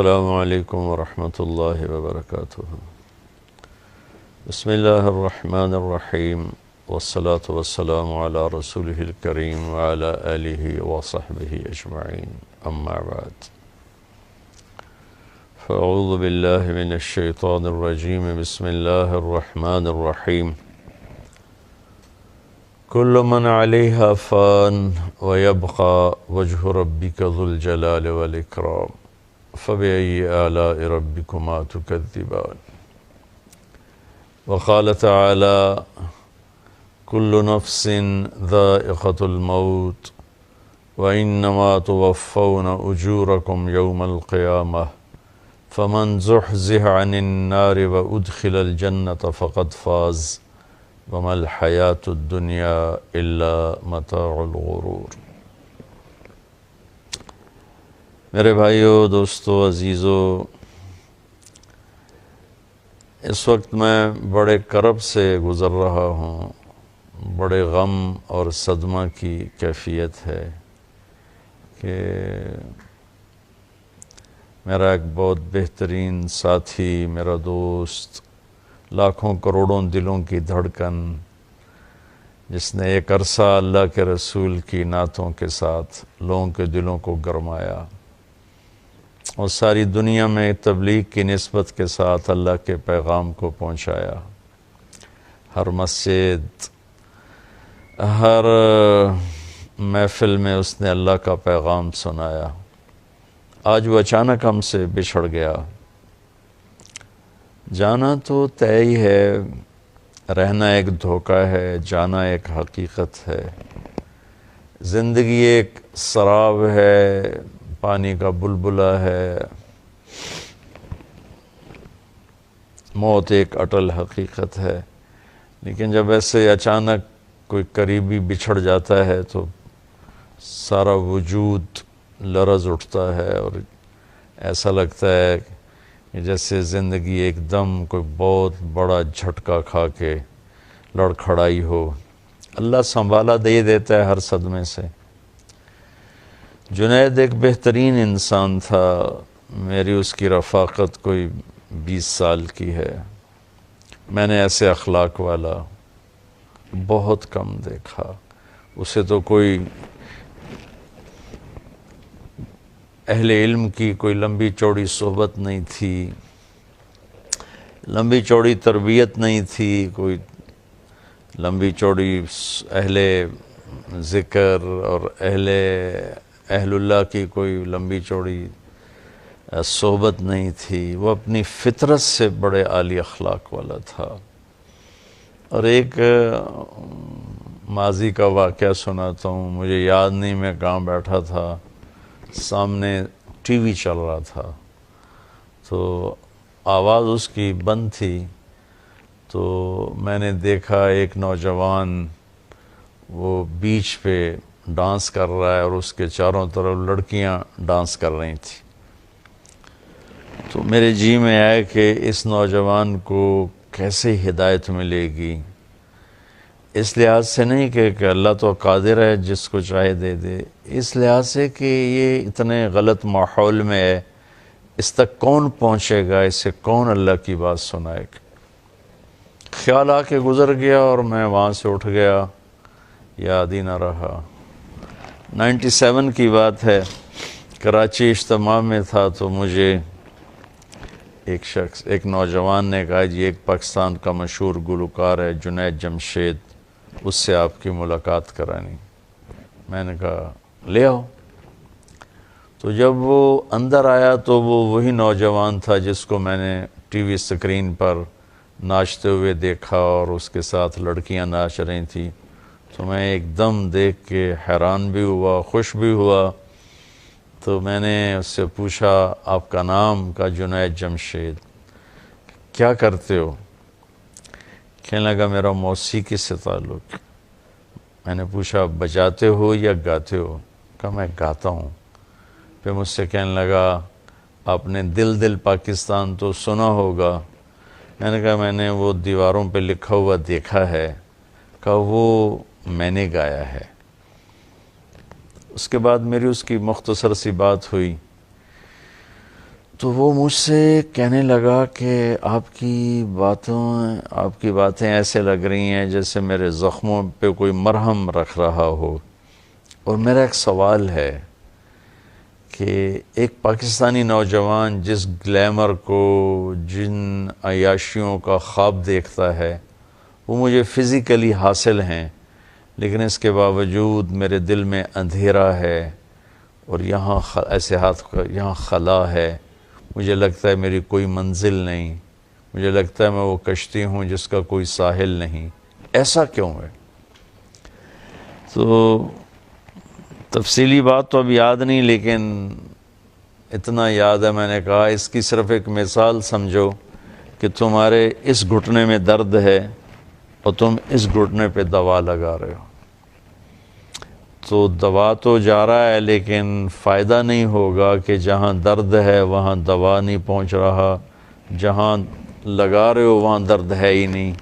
السلام علیکم ورحمۃ اللہ وبرکاتہ۔ بسم اللہ الرحمن الرحیم، والصلاة والسلام علی رسولہ الکریم وعلی آلہ وصحبہ اجمعین، اما بعد فاعوذ باللہ من الشیطان الرجیم، بسم اللہ الرحمن الرحیم۔ کل من علیہا فان ویبقى وجہ ربک ذو الجلال والاکرام، فبأي آلاء ربكما تكذبان۔ وقال تعالى كل نفس ذائقة الموت وإنما توفون أجوركم يوم القيامة فمن زحزح عن النار وأدخل الجنة فقد فاز وما الحياة الدنيا إلا متاع الغرور۔ میرے بھائیو، دوستو، عزیزو، اس وقت میں بڑے کرب سے گزر رہا ہوں، بڑے غم اور صدمہ کی کیفیت ہے کہ میرا ایک بہت بہترین ساتھی، میرا دوست، لاکھوں کروڑوں دلوں کی دھڑکن، جس نے ایک عرصہ اللہ کے رسول کی نعتوں کے ساتھ لوگوں کے دلوں کو گرمایا اور ساری دنیا میں تبلیغ کی نسبت کے ساتھ اللہ کے پیغام کو پہنچایا، ہر مسجد، ہر محفل میں اس نے اللہ کا پیغام سنایا، آج وہ اچانک ہم سے بچھڑ گیا۔ جانا تو طے ہی ہے، رہنا ایک دھوکہ ہے، جانا ایک حقیقت ہے۔ زندگی ایک سراب ہے، پانی کا بلبلہ ہے، موت ایک اٹل حقیقت ہے۔ لیکن جب ایسے اچانک کوئی قریبی بچھڑ جاتا ہے تو سارا وجود لرز اٹھتا ہے اور ایسا لگتا ہے کہ جیسے زندگی ایک دم کوئی بہت بڑا جھٹکا کھا کے لڑکھڑائی ہو۔ اللہ سنبھالا دے دیتا ہے ہر صدمے سے۔ جنید ایک بہترین انسان تھا، میری اس کی رفاقت کوئی 20 سال کی ہے۔ میں نے ایسے اخلاق والا بہت کم دیکھا۔ اسے تو کوئی اہل علم کی کوئی لمبی چوڑی صحبت نہیں تھی، لمبی چوڑی تربیت نہیں تھی، کوئی لمبی چوڑی اہل ذکر اور اہل اللہ کی کوئی لمبی چوڑی صحبت نہیں تھی۔ وہ اپنی فطرت سے بڑے عالی اخلاق والا تھا۔ اور ایک ماضی کا واقعہ سناتا ہوں، مجھے یاد نہیں میں کہاں بیٹھا تھا، سامنے ٹی وی چل رہا تھا تو آواز اس کی بند تھی، تو میں نے دیکھا ایک نوجوان وہ بیچ پہ ڈانس کر رہا ہے اور اس کے چاروں طرف لڑکیاں ڈانس کر رہی تھیں۔ تو میرے جی میں آیا کہ اس نوجوان کو کیسے ہدایت ملے گی، اس لحاظ سے نہیں کہ اللہ تو قادر ہے جس کو چاہے دے دے، اس لحاظ سے کہ یہ اتنے غلط ماحول میں ہے، اس تک کون پہنچے گا، اسے کون اللہ کی بات سنائے گا۔ خیال آ کے گزر گیا اور میں وہاں سے اٹھ گیا، یاد ہی نہ رہا۔ 97 کی بات ہے، کراچی اجتماع میں تھا تو مجھے ایک نوجوان نے کہا جی ایک پاکستان کا مشہور گلوکار ہے جنید جمشید، اس سے آپ کی ملاقات کرانی۔ میں نے کہا لے آؤ۔ تو جب وہ اندر آیا تو وہ وہی نوجوان تھا جس کو میں نے ٹی وی اسکرین پر ناچتے ہوئے دیکھا اور اس کے ساتھ لڑکیاں ناچ رہی تھیں۔ تو میں ایک دم دیکھ کے حیران بھی ہوا، خوش بھی ہوا۔ تو میں نے اس سے پوچھا آپ کا نام؟ کا جنید جمشید۔ کیا کرتے ہو؟ کہنے لگا میرا موسیقی سے تعلق۔ میں نے پوچھا بجاتے ہو یا گاتے ہو؟ کہا میں گاتا ہوں۔ پھر مجھ سے کہنے لگا آپ نے دل دل پاکستان تو سنا ہوگا۔ میں نے کہا میں نے وہ دیواروں پہ لکھا ہوا دیکھا ہے۔ کہا وہ میں نے گایا ہے۔ اس کے بعد میری اس کی مختصر سی بات ہوئی تو وہ مجھ سے کہنے لگا کہ آپ کی باتیں ایسے لگ رہی ہیں جیسے میرے زخموں پہ کوئی مرہم رکھ رہا ہو، اور میرا ایک سوال ہے کہ ایک پاکستانی نوجوان جس گلیمر کو، جن عیاشیوں کا خواب دیکھتا ہے، وہ مجھے فزیکلی حاصل ہیں، لیکن اس کے باوجود میرے دل میں اندھیرا ہے، اور یہاں خلا ہے، مجھے لگتا ہے میری کوئی منزل نہیں، مجھے لگتا ہے میں وہ کشتی ہوں جس کا کوئی ساحل نہیں، ایسا کیوں ہے؟ تو تفصیلی بات تو اب یاد نہیں، لیکن اتنا یاد ہے، میں نے کہا اس کی صرف ایک مثال سمجھو کہ تمہارے اس گھٹنے میں درد ہے اور تم اس گھٹنے پہ دوا لگا رہے ہو، تو دوا تو جا رہا ہے لیکن فائدہ نہیں ہوگا کہ جہاں درد ہے وہاں دوا نہیں پہنچ رہا، جہاں لگا رہے ہو وہاں درد ہے ہی نہیں۔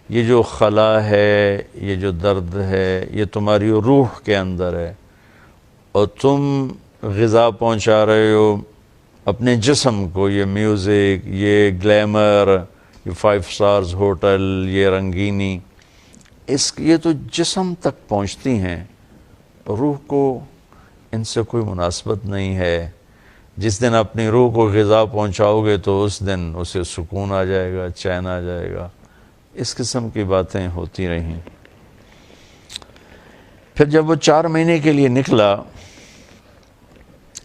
یہ جو خلا ہے، یہ جو درد ہے، یہ تمہاری روح کے اندر ہے، اور تم غذا پہنچا رہے ہو اپنے جسم کو، یہ میوزک، یہ گلیمر، یہ 5 سٹارز ہوٹل، یہ رنگینی، یہ تو جسم تک پہنچتی ہیں، روح کو ان سے کوئی مناسبت نہیں ہے۔ جس دن اپنی روح کو غذا پہنچاؤ گے تو اس دن اسے سکون آ جائے گا، چین آ جائے گا۔ اس قسم کی باتیں ہوتی رہیں۔ پھر جب وہ 4 مہینے کے لیے نکلا،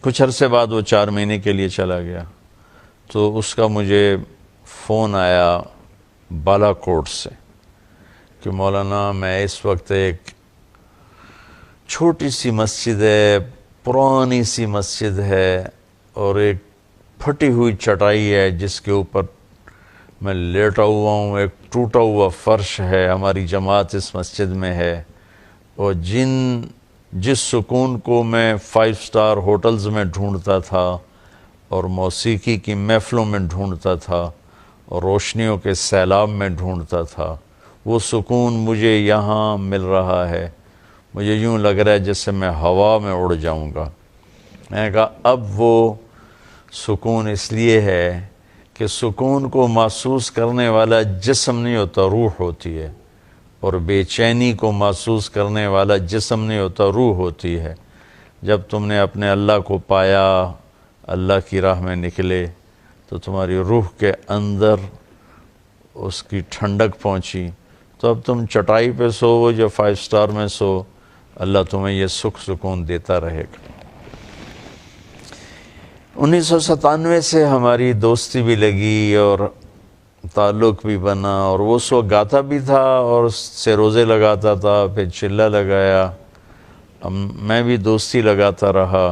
کچھ عرصے بعد وہ 4 مہینے کے لیے چلا گیا، تو اس کا مجھے فون آیا بالا کوٹ سے کہ مولانا میں اس وقت ایک چھوٹی سی مسجد ہے، پرانی سی مسجد ہے، اور ایک پھٹی ہوئی چٹائی ہے جس کے اوپر میں لیٹا ہوا ہوں، ایک ٹوٹا ہوا فرش ہے، ہماری جماعت اس مسجد میں ہے، اور جس سکون کو میں 5 سٹار ہوٹلز میں ڈھونڈتا تھا اور موسیقی کی محفلوں میں ڈھونڈتا تھا اور روشنیوں کے سیلاب میں ڈھونڈتا تھا، وہ سکون مجھے یہاں مل رہا ہے۔ مجھے یوں لگ رہا ہے جیسے میں ہوا میں اڑ جاؤں گا۔ میں نے کہا اب وہ سکون اس لیے ہے کہ سکون کو محسوس کرنے والا جسم نہیں ہوتا، روح ہوتی ہے، اور بے چینی کو محسوس کرنے والا جسم نہیں ہوتا، روح ہوتی ہے۔ جب تم نے اپنے اللہ کو پایا، اللہ کی راہ میں نکلے، تو تمہاری روح کے اندر اس کی ٹھنڈک پہنچی، تو اب تم چٹائی پہ سو یا 5 سٹار میں سو، اللہ تمہیں یہ سکون دیتا رہے گا۔ 1997 سے ہماری دوستی بھی لگی اور تعلق بھی بنا، اور وہ سو گاتا بھی تھا اور اس سے روزے لگاتا تھا، پھر چلہ لگایا، میں بھی دوستی لگاتا رہا۔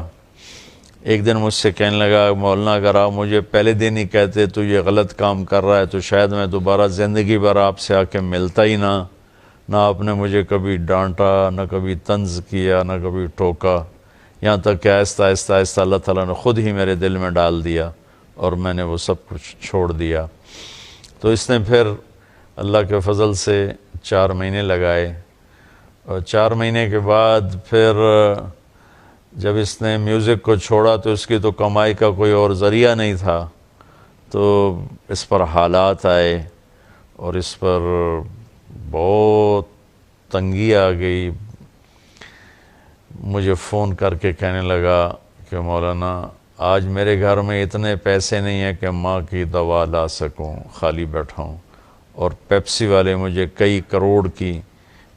ایک دن مجھ سے کہنے لگا مولانا اگر آپ مجھے پہلے دن ہی کہتے تو یہ غلط کام کر رہا ہے تو شاید میں دوبارہ زندگی بھر آپ سے آ کے ملتا ہی نہ آپ نے مجھے کبھی ڈانٹا، نہ کبھی طنز کیا، نہ کبھی ٹوکا، یہاں تک کہ آہستہ آہستہ اللہ تعالیٰ نے خود ہی میرے دل میں ڈال دیا اور میں نے وہ سب کچھ چھوڑ دیا۔ تو اس نے پھر اللہ کے فضل سے 4 مہینے لگائے، اور 4 مہینے کے بعد پھر جب اس نے میوزک کو چھوڑا تو اس کی تو کمائی کا کوئی اور ذریعہ نہیں تھا، تو اس پر حالات آئے اور اس پر بہت تنگی آ گئی۔ مجھے فون کر کے کہنے لگا کہ مولانا آج میرے گھر میں اتنے پیسے نہیں ہیں کہ ماں کی دوا لا سکوں، خالی بیٹھا ہوں، اور پیپسی والے مجھے کئی کروڑ کی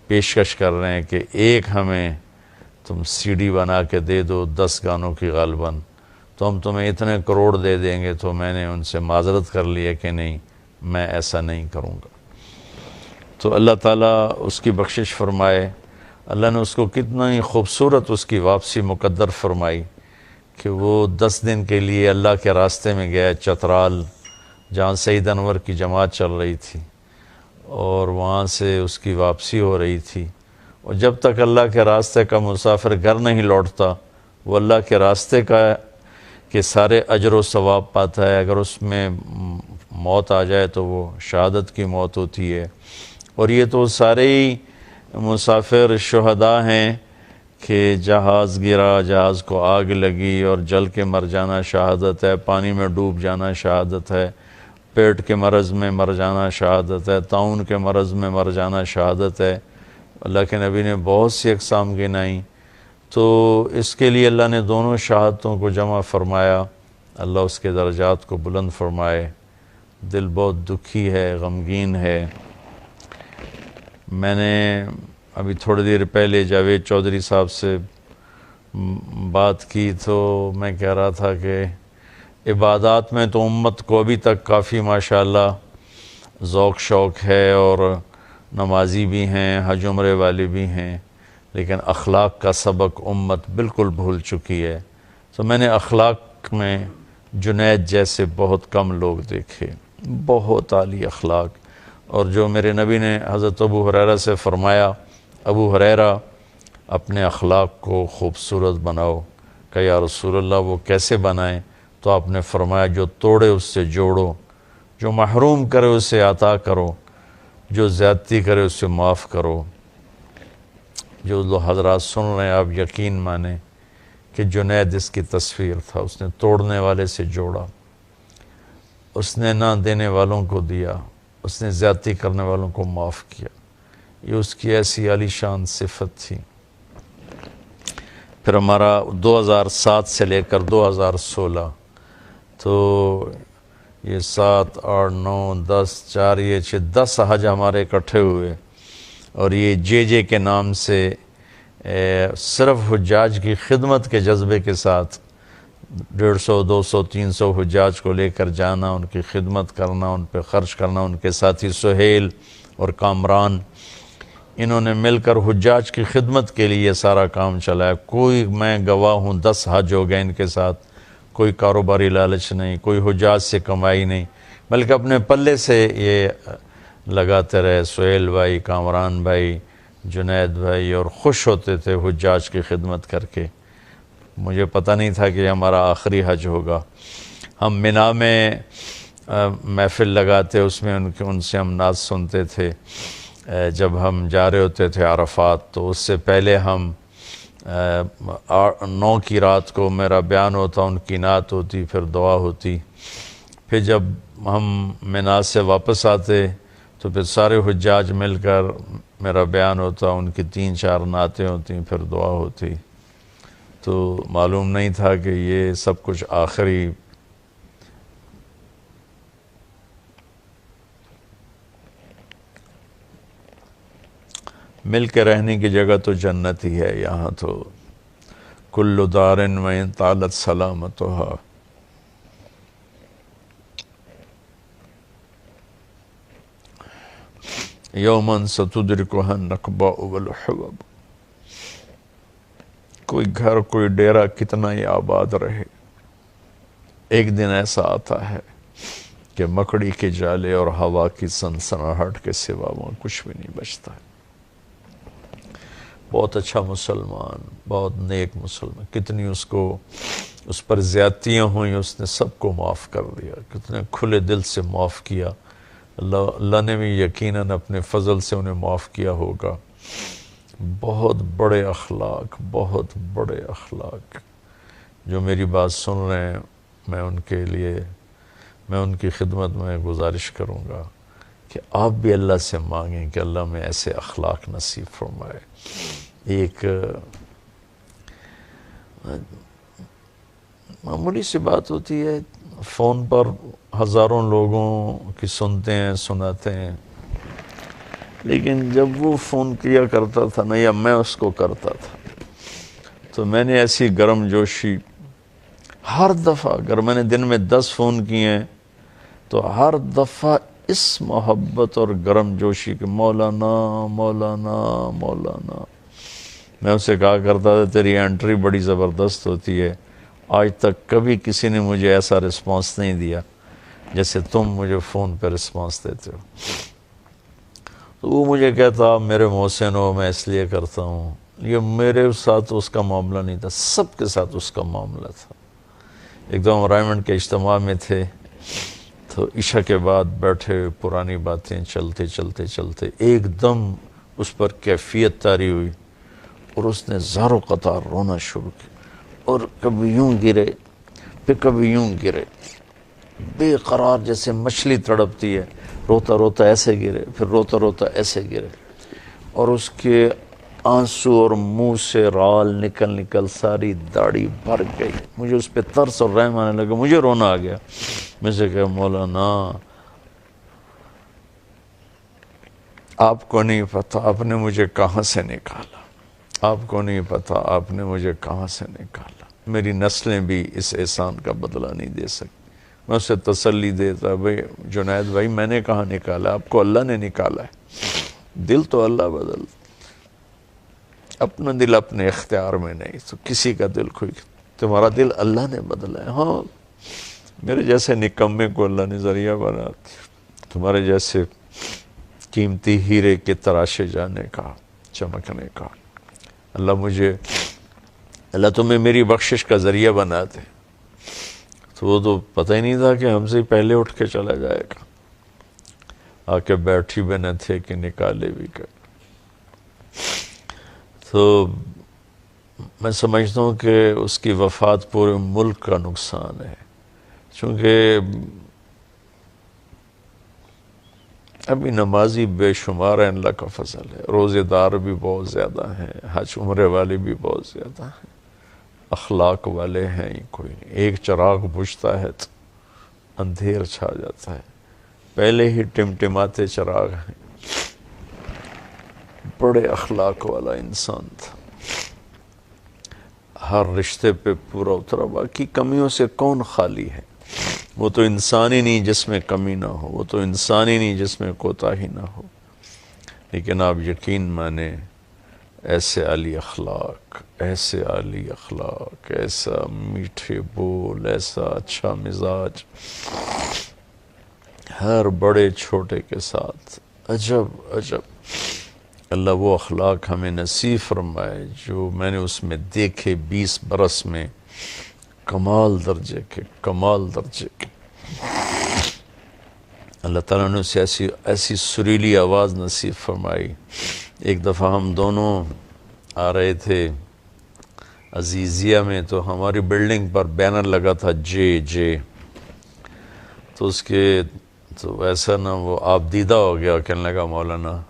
پیشکش کر رہے ہیں کہ ایک ہمیں تم سی ڈی بنا کے دے دو 10 گانوں کی غالباً، تو ہم تمہیں اتنے کروڑ دے دیں گے۔ تو میں نے ان سے معذرت کر لیا کہ نہیں، میں ایسا نہیں کروں گا۔ تو اللہ تعالیٰ اس کی بخشش فرمائے، اللہ نے اس کو کتنا ہی خوبصورت اس کی واپسی مقدر فرمائی کہ وہ 10 دن کے لیے اللہ کے راستے میں گیا چترال، جہاں سید انور کی جماعت چل رہی تھی، اور وہاں سے اس کی واپسی ہو رہی تھی۔ اور جب تک اللہ کے راستے کا مسافر گھر نہیں لوٹتا، وہ اللہ کے راستے کے سارے اجر و ثواب پاتا ہے۔ اگر اس میں موت آ جائے تو وہ شہادت کی موت ہوتی ہے۔ اور یہ تو سارے ہی مسافر شہداء ہیں کہ جہاز گرا، جہاز کو آگ لگی اور جل کے مر جانا شہادت ہے، پانی میں ڈوب جانا شہادت ہے، پیٹ کے مرض میں مر جانا شہادت ہے، طاعون کے مرض میں مر جانا شہادت ہے۔ اللہ کے نبی نے بہت سی اقسام گنائیں، تو اس کے لیے اللہ نے دونوں شہادتوں کو جمع فرمایا۔ اللہ اس کے درجات کو بلند فرمائے۔ دل بہت دکھی ہے، غمگین ہے۔ میں نے ابھی تھوڑی دیر پہلے جاوید چودھری صاحب سے بات کی تو میں کہہ رہا تھا کہ عبادات میں تو امت کو ابھی تک کافی ماشاءاللہ ذوق شوق ہے اور نمازی بھی ہیں، حج عمرے والے بھی ہیں، لیکن اخلاق کا سبق امت بالکل بھول چکی ہے۔ تو میں نے اخلاق میں جنید جیسے بہت کم لوگ دیکھے، بہت عالی اخلاق۔ اور جو میرے نبی نے حضرت ابو ہریرہ سے فرمایا، ابو ہریرہ اپنے اخلاق کو خوبصورت بناؤ، کہ یا رسول اللہ وہ کیسے بنائیں؟ تو آپ نے فرمایا جو توڑے اس سے جوڑو، جو محروم کرے اسے عطا کرو، جو زیادتی کرے اسے معاف کرو۔ جو لوگ حضرات سن رہے ہیں آپ یقین مانیں کہ جنید اس کی تصویر تھا۔ اس نے توڑنے والے سے جوڑا، اس نے نہ دینے والوں کو دیا، اس نے زیادتی کرنے والوں کو معاف کیا۔ یہ اس کی ایسی عالی شان صفت تھی۔ پھر ہمارا 2007 سے لے کر 2016 تو یہ 7 8 9 10 4 یہ 10 حج ہمارے اکٹھے ہوئے، اور یہ جے کے نام سے صرف حجاج کی خدمت کے جذبے کے ساتھ 150 200 300 حجاج کو لے کر جانا، ان کی خدمت کرنا، ان پہ خرچ کرنا۔ ان کے ساتھی سہیل اور کامران، انہوں نے مل کر حجاج کی خدمت کے لیے سارا کام چلایا۔ کوئی، میں گواہ ہوں، 10 حج ہو گئے ان کے ساتھ، کوئی کاروباری لالچ نہیں، کوئی حجاج سے کمائی نہیں، بلکہ اپنے پلے سے یہ لگاتے رہے۔ سہیل بھائی، کامران بھائی، جنید بھائی، اور خوش ہوتے تھے حجاج کی خدمت کر کے۔ مجھے پتہ نہیں تھا کہ ہمارا آخری حج ہوگا۔ ہم مینا میں محفل لگاتے، اس میں ان سے ہم نعت سنتے تھے۔ جب ہم جا رہے ہوتے تھے عرفات تو اس سے پہلے ہم 9 کی رات کو میرا بیان ہوتا، ان کی نعت ہوتی، پھر دعا ہوتی۔ پھر جب ہم مینا سے واپس آتے تو پھر سارے حجاج مل کر میرا بیان ہوتا، ان کی 3 4 نعتیں ہوتی، پھر دعا ہوتی۔ تو معلوم نہیں تھا کہ یہ سب کچھ آخری مل کے رہنے کی جگہ تو جنت ہی ہے۔ یہاں تو کل دار وإن طالت سلامتها، یوما ستدرکها النقباء والحبب۔ کوئی گھر، کوئی ڈیرہ کتنا ہی آباد رہے، ایک دن ایسا آتا ہے کہ مکڑی کے جالے اور ہوا کی سنسناہٹ کے سوا وہاں کچھ بھی نہیں بچتا ہے۔ بہت اچھا مسلمان، بہت نیک مسلمان، کتنی اس پر زیادتیاں ہوئیں، اس نے سب کو معاف کر دیا، کتنے کھلے دل سے معاف کیا۔ اللہ نے بھی یقیناً اپنے فضل سے انہیں معاف کیا ہوگا۔ بہت بڑے اخلاق، بہت بڑے اخلاق۔ جو میری بات سن رہے ہیں، میں ان کی خدمت میں گزارش کروں گا کہ آپ بھی اللہ سے مانگیں کہ اللہ میں ایسے اخلاق نصیب فرمائے۔ ایک معمولی سی بات ہوتی ہے، فون پر ہزاروں لوگوں کی سنتے ہیں، سناتے ہیں، لیکن جب وہ فون کیا کرتا تھا نا، یا میں اس کو کرتا تھا، تو میں نے ایسی گرم جوشی ہر دفعہ، اگر میں نے دن میں 10 فون کیے ہیں تو ہر دفعہ اس محبت اور گرم جوشی کہ مولانا مولانا مولانا۔ میں اسے کہا کرتا تھا تیری انٹری بڑی زبردست ہوتی ہے، آج تک کبھی کسی نے مجھے ایسا رسپانس نہیں دیا جیسے تم مجھے فون پہ رسپانس دیتے ہو۔ تو وہ مجھے کہتا میرے محسن ہو، میں اس لیے کرتا ہوں۔ یہ میرے ساتھ اس کا معاملہ نہیں تھا، سب کے ساتھ اس کا معاملہ تھا۔ ایک دم ہم رائمنڈ کے اجتماع میں تھے، تو عشاء کے بعد بیٹھے، پرانی باتیں چلتے چلتے چلتے ایک دم اس پر کیفیت طاری ہوئی۔ اور اس نے زاروں قطار رونا شروع کیا، اور کبھی یوں گرے پھر کبھی یوں گرے، بے قرار جیسے مچھلی تڑپتی ہے، روتا روتا ایسے گرے، پھر روتا روتا ایسے گرے، اور اس کے آنسو اور منہ سے رال نکل ساری داڑھی بھر گئی۔ مجھے اس پہ ترس اور رحم آنے لگا، مجھے رونا آ گیا۔ میں سے کہا مولانا آپ کو نہیں پتہ آپ نے مجھے کہاں سے نکالا، آپ کو نہیں پتہ آپ نے مجھے کہاں سے نکالا، میری نسلیں بھی اس احسان کا بدلہ نہیں دے سکتی۔ میں اسے تسلی دیتا، بھائی جنید بھائی میں نے کہاں نکالا، آپ کو اللہ نے نکالا ہے، دل تو اللہ بدل، اپنا دل اپنے اختیار میں نہیں، تو کسی کا دل کوئی، تمہارا دل اللہ نے بدلا ہے۔ ہاں میرے جیسے نکمے کو اللہ نے ذریعہ بنا دیا، تمہارے جیسے قیمتی ہیرے کے تراشے جانے کا، چمکنے کا۔ اللہ تمہیں میری بخشش کا ذریعہ بنا دے۔ تو وہ تو پتہ ہی نہیں تھا کہ ہم سے پہلے اٹھ کے چلا جائے گا، آ کے بیٹھی بھی نہ تھے کہ نکالے بھی کر۔ تو میں سمجھتا ہوں کہ اس کی وفات پورے ملک کا نقصان ہے، چونکہ ابھی نمازی بے شمار ہیں، اللہ کا فضل ہے، روزے دار بھی بہت زیادہ ہیں، حج عمرے والے بھی بہت زیادہ ہیں، اخلاق والے ہیں ہی کوئی نہیں۔ ایک چراغ بجھتا ہے تو اندھیر چھا جاتا ہے، پہلے ہی ٹمٹماتے چراغ ہیں۔ بڑے اخلاق والا انسان تھا، ہر رشتے پہ پورا اترا، باقی کمیوں سے کون خالی ہے؟ وہ تو انسان ہی نہیں جس میں کمی نہ ہو، وہ تو انسان ہی نہیں جس میں کوتاہی نہ ہو۔ لیکن آپ یقین مانیں ایسے عالی اخلاق، ایسے عالی اخلاق، ایسا میٹھے بول، ایسا اچھا مزاج، ہر بڑے چھوٹے کے ساتھ، عجب اللہ وہ اخلاق ہمیں نصیب فرمائے جو میں نے اس میں دیکھے 20 برس میں، کمال درجے کے۔ اللہ تعالیٰ نے اسے ایسی سریلی آواز نصیب فرمائی۔ ایک دفعہ ہم دونوں آ رہے تھے عزیزیہ میں، تو ہماری بلڈنگ پر بینر لگا تھا جے، تو اس کے تو ایسا نا وہ آپ دیدہ ہو گیا، کہنے لگا مولانا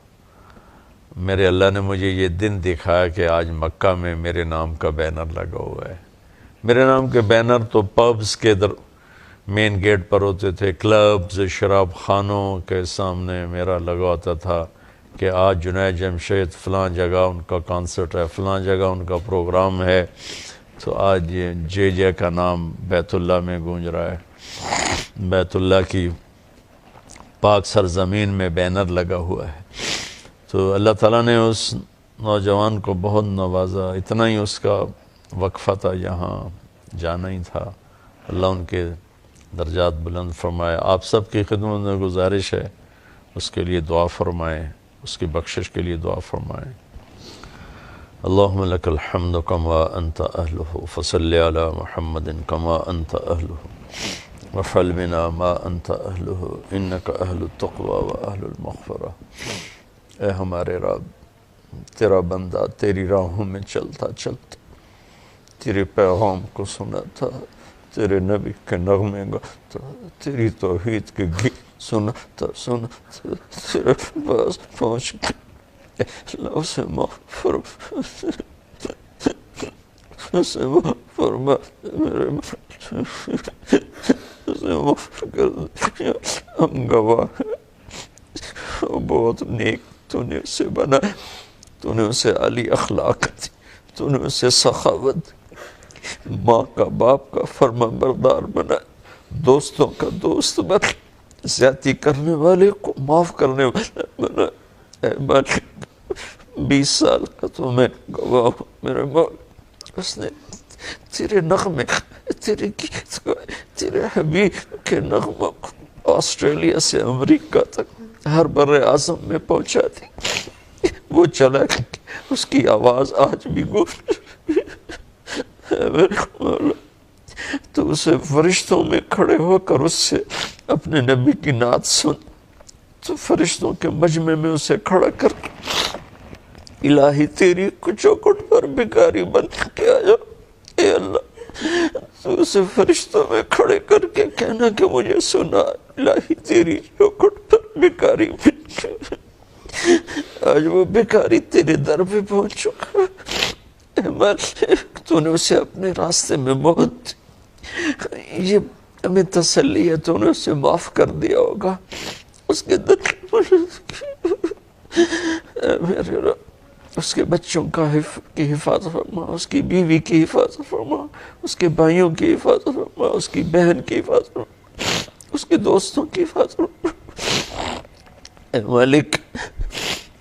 میرے اللہ نے مجھے یہ دن دکھایا کہ آج مکہ میں میرے نام کا بینر لگا ہوا ہے۔ میرے نام کے بینر تو پبز کے مین گیٹ پر ہوتے تھے، کلبز، شراب خانوں کے سامنے میرا لگا ہوتا تھا کہ آج جنید جمشید فلاں جگہ ان کا کانسرٹ ہے، فلاں جگہ ان کا پروگرام ہے، تو آج یہ جے کا نام بیت اللہ میں گونج رہا ہے، بیت اللہ کی پاک سرزمین میں بینر لگا ہوا ہے۔ تو اللہ تعالیٰ نے اس نوجوان کو بہت نوازا، اتنا ہی اس کا وقفہ تھا، یہاں جانا ہی تھا، اللہ ان کے درجات بلند فرمائے۔ آپ سب کی خدمت میں گزارش ہے اس کے لیے دعا فرمائیں، اس کی بخشش کے لیے دعا فرمائیں۔ اللہم لک الحمد کما انت اہلہ فصل علی محمد کما انت اہلہ وفعل بنا ما انت اہلہ انک اہل التقوی و اہل المغفرہ۔ اے ہمارے رب، تیرا بندہ تیری راہوں میں چلتا تیرے پیغام کو سنا تھا، تیرے نبی کے نغمے گاتا، تیری توحید کے گیت سنا تیرے پاس پہنچ گئے، اللہ اسے معاف فرما میرے اسے معاف کر دیا، ہم گواہ ہیں وہ بہت نیک تو نے اسے بنا، تو نے اسے عالی اخلاق دی، تو نے اسے سخاوت دی، ماں کا باپ کا فرما بردار بنا، دوستوں کا دوست بنا، زیادتی کرنے والے کو معاف کرنے والا بنا۔ اے مالک 20 سال کا تو میں گواہ ہوں میرے مالک، اس نے تیرے نغمے تیرے گیت کو، تیرے حبیب کے نغموں کو آسٹریلیا سے امریکہ تک ہر بر اعظم میں پہنچا دی، وہ چلا گیا، اس کی آواز آج بھی گونج میرے مولا، تو اسے فرشتوں میں کھڑے ہو کر اس سے اپنے نبی کی نعت سن، تو فرشتوں کے مجمع میں اسے کھڑا کر الہی تیری چوکھٹ پر بھکاری بن کے آیا، اے اللہ تو اسے فرشتوں میں کھڑے کر کے کہنا کہ مجھے سنا، الہی تیری چوکھٹ پر بھکاری بن کے، آج وہ بھکاری تیرے در پہ پہنچ چکا، اے مالک تو نے اسے اپنے راستے میں موت دی، یہ ہمیں تسلی ہے تو نے اسے معاف کر دیا ہوگا، اس کے در میرے رب اس کے بچوں کی حفاظت فرما، اس کی بیوی کی حفاظت فرما، اس کے بھائیوں کی حفاظت فرما، اس کی بہن کی حفاظت فرما، اس کے دوستوں کی حفاظت فرما، اے مالک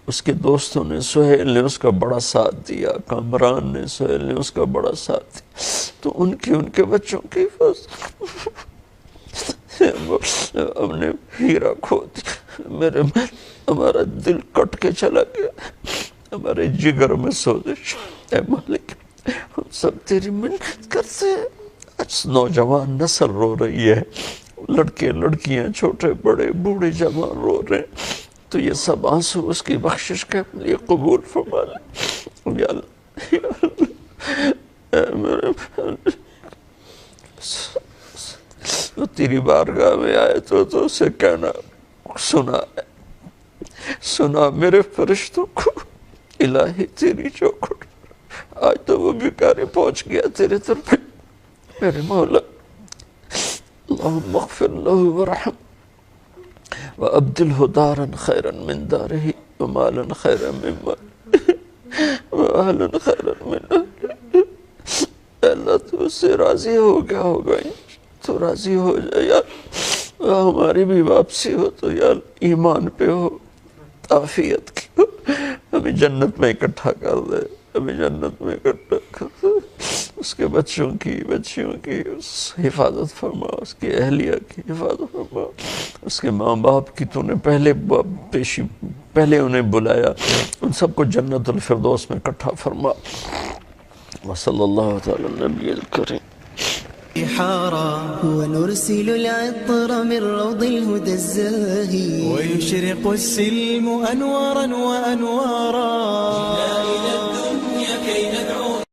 اس کے دوستوں نے، سہیل نے اس کا بڑا ساتھ دیا، کامران نے، سہیل نے اس کا بڑا ساتھ دیا، تو ان کے بچوں کی حفاظت، ہم نے ہیرا کھو دیا، میرے ہمارا دل کٹ کے چلا گیا، ہمارے جگر میں سوزش، اے مالک ہم سب تیری منت کرتے ہیں، آج نوجوان نسل رو رہی ہے، لڑکے لڑکیاں چھوٹے بڑے بوڑھے جوان رو رہے ہیں، تو یہ سب آنسو اس کی بخشش کے لیے قبول فرما لے یا اللہ، اے میرے وہ تیری بارگاہ میں آئے تو اسے کہنا سنا میرے فرشتوں کو، الہی تیری چوکھٹ، آج تو وہ بھکاری پہنچ گیا تیرے طرف، میرے مولا اللہم اغفر له ورحم وابدلہ دارا خیرا من دارہ ومالا خیرا من مالہ وآہلا خیرا من اہلہ، اللہ تو اس سے راضی ہو گیا ہوگا، تو راضی ہو جائے یا ہماری بھی واپسی ہو تو یا ایمان پہ ہو، عافیت کی ہو، ہمیں جنت میں اکٹھا کر دے، ہمیں جنت میں اکٹھا کر دے، اس کے بچوں کی بچیوں کی حفاظت فرما، اس کی اہلیہ کی حفاظت فرما، اس کے ماں باپ کی تو نے پہلے انہیں بلایا، ان سب کو جنت الفردوس میں اکٹھا فرما، وصلی اللہ تعالی النبی الکریم. ونرسل العطر من روض الهدى الزاهي ويشرق السلم أنوارا وأنوارا.